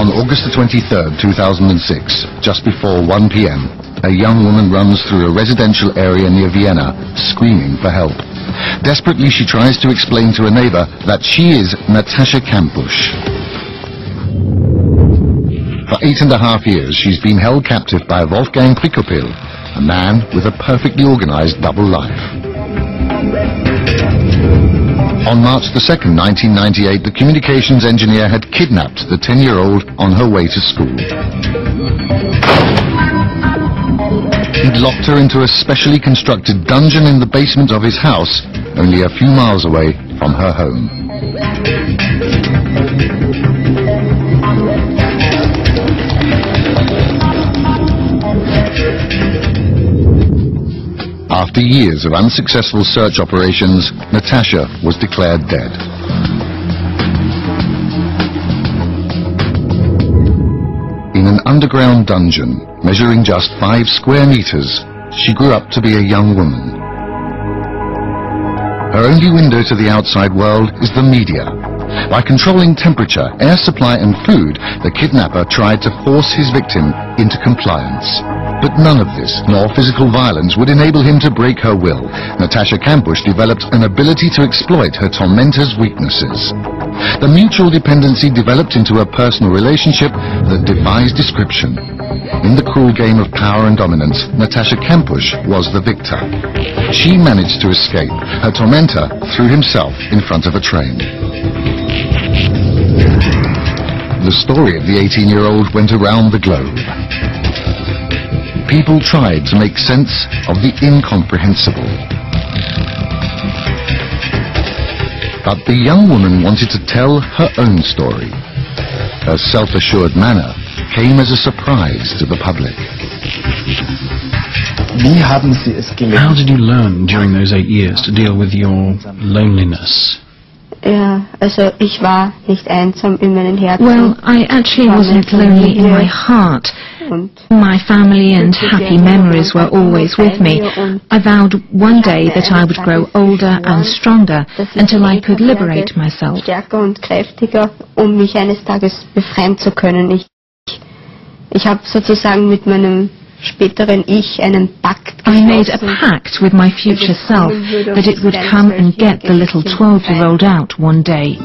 On August the 23rd, 2006, just before 1 p.m., a young woman runs through a residential area near Vienna, screaming for help. Desperately, she tries to explain to a neighbor that she is Natascha Kampusch. For 8.5 years, she's been held captive by Wolfgang Prikopil, a man with a perfectly organized double life. On March the 2nd, 1998, the communications engineer had kidnapped the 10-year-old on her way to school. He'd locked her into a specially constructed dungeon in the basement of his house, only a few miles away from her home. After years of unsuccessful search operations, Natascha was declared dead. In an underground dungeon, measuring just 5 square meters, she grew up to be a young woman. Her only window to the outside world is the media. By controlling temperature, air supply and food, the kidnapper tried to force his victim into compliance. But none of this, nor physical violence, would enable him to break her will. Natascha Kampusch developed an ability to exploit her tormentor's weaknesses. The mutual dependency developed into a personal relationship that defies description. In the cruel game of power and dominance, Natascha Kampusch was the victor. She managed to escape. Her tormentor threw himself in front of a train. The story of the 18-year-old went around the globe. People tried to make sense of the incomprehensible. But the young woman wanted to tell her own story. Her self-assured manner came as a surprise to the public. How did you learn during those 8 years to deal with your loneliness? Well, I actually wasn't lonely in my heart. My family and happy memories were always with me. I vowed one day that I would grow older and stronger until I could liberate myself. Ich habe sozusagen mit meinem späteren Ich einen Pakt I made a pact with my future self that it would come and get the little 12-year-old out one day.